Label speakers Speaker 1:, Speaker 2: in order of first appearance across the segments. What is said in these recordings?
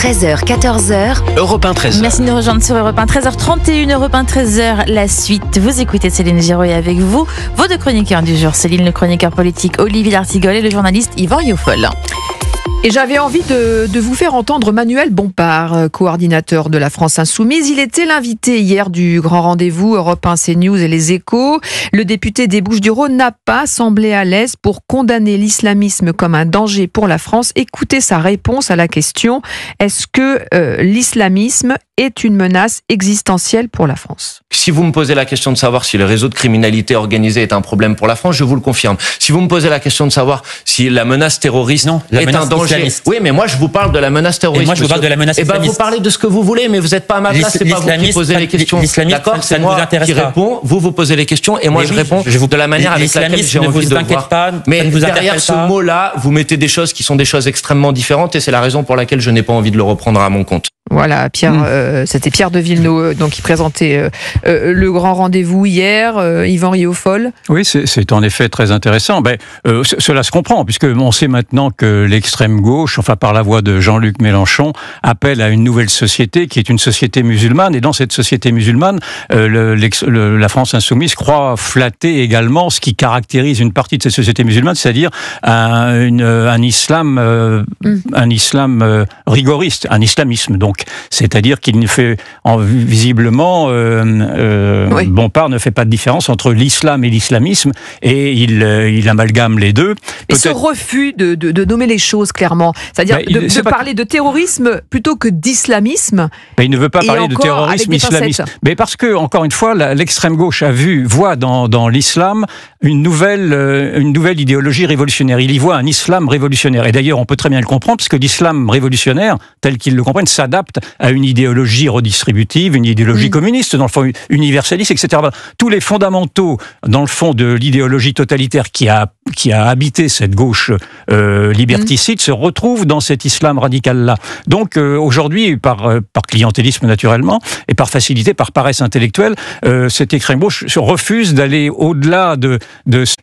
Speaker 1: 13h, 14h.
Speaker 2: Europe 1, 13h.
Speaker 3: Merci de nous rejoindre sur Europe 1, 13h31, Europe 1, 13h, la suite. Vous écoutez Céline Giraud et avec vous, vos deux chroniqueurs du jour. Céline, le chroniqueur politique Olivier D'Artigol et le journaliste Yvan Rioufol.
Speaker 4: Et j'avais envie de vous faire entendre Manuel Bompard, coordinateur de la France Insoumise. Il était l'invité hier du grand rendez-vous Europe 1, CNews et Les Échos. Le député des Bouches-du-Rhône n'a pas semblé à l'aise pour condamner l'islamisme comme un danger pour la France. Écoutez sa réponse à la question: est-ce que l'islamisme est une menace existentielle pour la France?
Speaker 2: Si vous me posez la question de savoir si le réseau de criminalité organisée est un problème pour la France, je vous le confirme. Si vous me posez la question de savoir si la menace terroriste est un danger... Oui, mais moi je vous parle de la menace terroriste.
Speaker 5: Et moi je vous parle de la menace islamiste.
Speaker 2: Vous parlez de ce que vous voulez, mais vous n'êtes pas à ma place, c'est pas vous qui posez les questions. D'accord, c'est moi qui réponds, vous posez les questions et moi je réponds de la manière avec laquelle j'ai envie de voir. Mais derrière ce mot-là, vous mettez des choses qui sont des choses extrêmement différentes et c'est la raison pour laquelle je n'ai pas envie de le reprendre à mon compte.
Speaker 4: Voilà, Pierre, c'était Pierre de Villeneuve donc qui présentait le grand rendez-vous hier, Yvan Rioufol.
Speaker 6: Oui, c'est en effet très intéressant. Cela se comprend, puisque on sait maintenant que l'extrême gauche, enfin par la voix de Jean-Luc Mélenchon, appelle à une nouvelle société qui est une société musulmane. Et dans cette société musulmane, la France Insoumise croit flatter également ce qui caractérise une partie de cette société musulmane, c'est-à-dire un islam rigoriste, un islamisme donc. C'est-à-dire qu'il ne fait visiblement Bompard ne fait pas de différence entre l'islam et l'islamisme et il amalgame les deux.
Speaker 4: Et ce refus de nommer les choses clairement, c'est-à-dire de parler de terrorisme plutôt que d'islamisme.
Speaker 6: Mais il ne veut pas parler de terrorisme islamiste. Mais parce que, encore une fois, l'extrême gauche voit dans l'islam une nouvelle idéologie révolutionnaire. Il y voit un islam révolutionnaire. Et d'ailleurs, on peut très bien le comprendre, parce que l'islam révolutionnaire, tel qu'ils le comprennent, s'adapte à une idéologie redistributive, une idéologie communiste, dans le fond universaliste, etc. Tous les fondamentaux, dans le fond, de l'idéologie totalitaire qui a habité cette gauche liberticide se retrouvent dans cet islam radical-là. Donc aujourd'hui, par clientélisme naturellement, et par facilité, par paresse intellectuelle, cette extrême gauche refuse d'aller au-delà de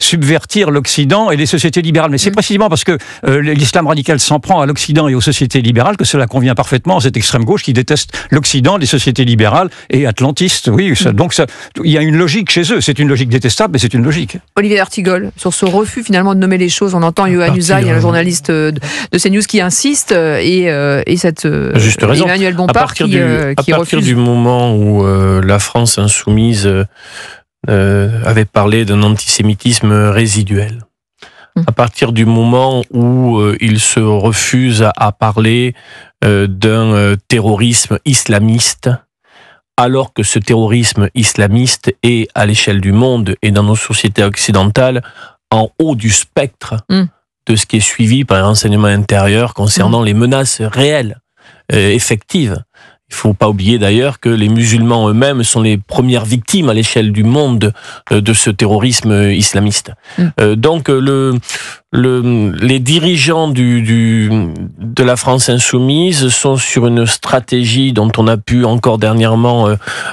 Speaker 6: subvertir l'Occident et les sociétés libérales. Mais c'est précisément parce que l'islam radical s'en prend à l'Occident et aux sociétés libérales que cela convient parfaitement à cette extrême gauche qui déteste l'Occident, les sociétés libérales et atlantistes. Oui, donc il y a une logique chez eux. C'est une logique détestable, mais c'est une logique.
Speaker 4: Olivier D'Artigol, sur ce refus finalement de nommer les choses, on entend Yohann Usaï, un journaliste de CNews qui insiste, et cette
Speaker 7: juste raison.
Speaker 4: Emmanuel Bompard qui refuse. À partir
Speaker 7: du moment où la France Insoumise avait parlé d'un antisémitisme résiduel, à partir du moment où il se refuse à parler d'un terrorisme islamiste, alors que ce terrorisme islamiste est, à l'échelle du monde et dans nos sociétés occidentales, en haut du spectre de ce qui est suivi par les renseignements intérieurs concernant les menaces réelles, effectives. Il ne faut pas oublier d'ailleurs que les musulmans eux-mêmes sont les premières victimes à l'échelle du monde de ce terrorisme islamiste. Donc les dirigeants de la France Insoumise sont sur une stratégie dont on a pu encore dernièrement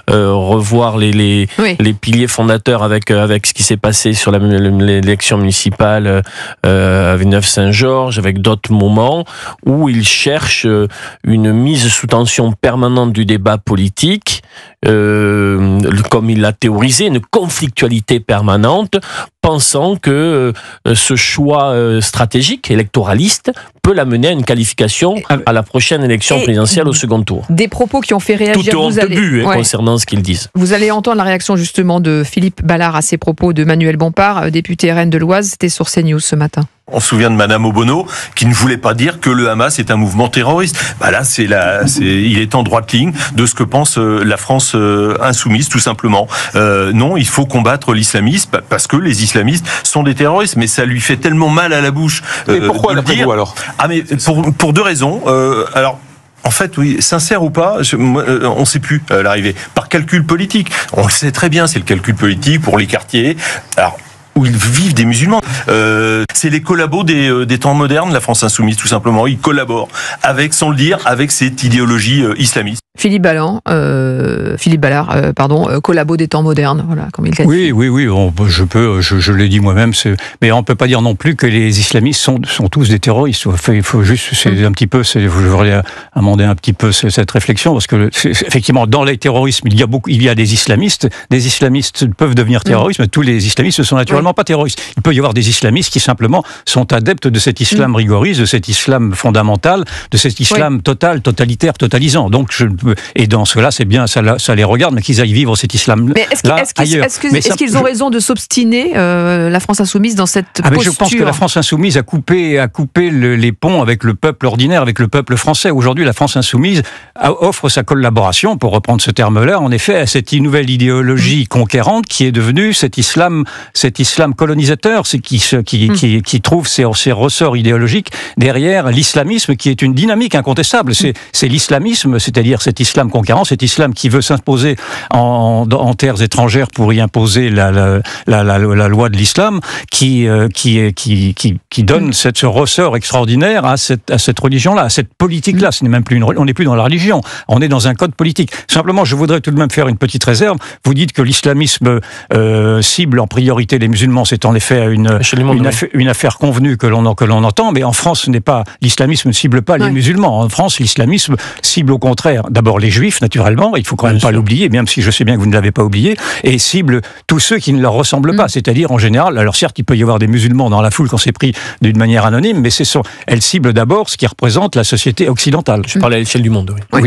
Speaker 7: revoir les piliers fondateurs avec ce qui s'est passé sur l'élection municipale à Villeneuve-Saint-Georges, avec d'autres moments où ils cherchent une mise sous tension permanente du débat politique, comme il l'a théorisé, une conflictualité permanente, pensant que ce choix stratégique, électoraliste, peut l'amener à une qualification à la prochaine élection présidentielle au second tour.
Speaker 4: Des propos qui ont fait réagir...
Speaker 7: Tout est honte bu concernant ce qu'ils disent.
Speaker 4: Vous allez entendre la réaction justement de Philippe Ballard à ces propos de Manuel Bompard, député RN de l'Oise. C'était sur CNews ce matin.
Speaker 8: On se souvient de Madame Obono qui ne voulait pas dire que le Hamas est un mouvement terroriste. Là, il est en droite ligne de ce que pense la France insoumise, tout simplement. Non, il faut combattre l'islamisme parce que les islamistes sont des terroristes, mais ça lui fait tellement mal à la bouche.
Speaker 9: Mais pourquoi
Speaker 8: de le dire.
Speaker 9: Vous alors ?
Speaker 8: Mais pour deux raisons. Alors. En fait, oui, sincère ou pas, on ne sait plus l'arrivée. Par calcul politique. On le sait très bien, c'est le calcul politique pour les quartiers. Alors, où ils vivent des musulmans. C'est les collabos des temps modernes, la France Insoumise, tout simplement. Ils collaborent avec, sans le dire, avec cette idéologie islamiste.
Speaker 4: Philippe Ballard, collabo des temps modernes, voilà, comme il l'a dit.
Speaker 6: Oui, je l'ai dit moi-même, mais on peut pas dire non plus que les islamistes sont tous des terroristes. Il faut juste, je voudrais amender un petit peu cette réflexion, parce que effectivement, dans les terrorismes, il y a des islamistes peuvent devenir terroristes, mais tous les islamistes ne sont naturellement pas terroristes. Il peut y avoir des islamistes qui simplement sont adeptes de cet islam rigoriste, de cet islam fondamental, de cet islam totalitaire, totalisant. Donc, et dans cela, c'est bien, ça les regarde, mais qu'ils aillent vivre cet islam.
Speaker 4: Mais est-ce qu'ils ont raison de s'obstiner, la France insoumise, dans cette posture?
Speaker 6: Je pense que la France insoumise a coupé les ponts avec le peuple ordinaire, avec le peuple français. Aujourd'hui, la France insoumise offre sa collaboration, pour reprendre ce terme-là, en effet, à cette nouvelle idéologie conquérante qui est devenue cet islam colonisateur, qui trouve ses ressorts idéologiques derrière l'islamisme, qui est une dynamique incontestable. C'est l'islamisme, c'est-à-dire cet islam conquérant, cet islam qui veut s'imposer en terres étrangères pour y imposer la loi de l'islam, qui donne ce ressort extraordinaire à cette religion-là, à cette politique-là. On n'est plus dans la religion, on est dans un code politique. Simplement, je voudrais tout de même faire une petite réserve. Vous dites que l'islamisme cible en priorité les musulmans, c'est en effet une affaire convenue que l'on entend, mais en France, l'islamisme ne cible pas les musulmans. En France, l'islamisme cible au contraire d'abord les juifs, naturellement, il faut quand même pas l'oublier, même si je sais bien que vous ne l'avez pas oublié, et cible tous ceux qui ne leur ressemblent pas, c'est-à-dire en général, alors certes, il peut y avoir des musulmans dans la foule quand c'est pris d'une manière anonyme, mais elle cible d'abord ce qui représente la société occidentale.
Speaker 7: Je parle à l'échelle du monde, oui.